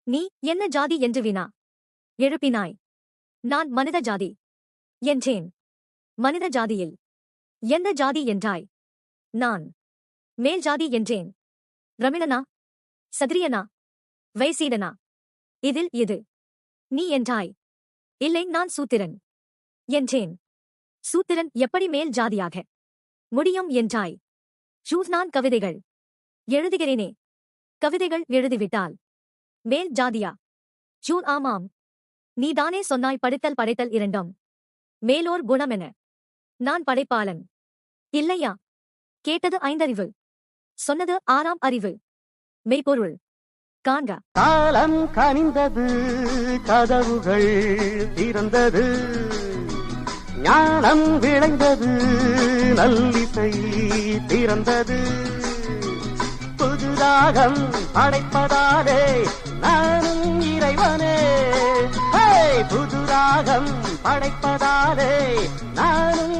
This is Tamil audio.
நீ என்ன ஜாதி என்று வினா எழுப்பினாய். நான் மனித ஜாதி என்றேன். மனித ஜாதியில் எந்த ஜாதி என்றாய்? நான் மேல் ஜாதி என்றேன். ரமிணனா, சத்திரியனா, வைசீடனா, இதில் எது நீ என்றாய். இல்லை, நான் சூத்திரன் என்றேன். சூத்திரன் எப்படி மேல் ஜாதியாக முடியும் என்றாய். நான் கவிதைகள் எழுதுகிறேனே. கவிதைகள் எழுதிவிட்டால் மேல் ஜாதியா? ஆமாம். நீதானே சொன்னாய் படித்தல் படைத்தல் இரண்டும் மேலோர் குணமென. நான் படைப்பாளன் இல்லையா? கேட்டது ஐந்தறிவு, சொன்னது ஆறாம் அறிவு. மெய்ப்பொருள் காண்க. காலம் கனிந்தது, கதவுகள் திறந்தது, ஞானம் விளைந்தது, நல்லிசை திறந்தது. புதுராகம் படைப்பதாலே நானும் இறைவனே. புதுராகம் படைப்பதாலே நானும்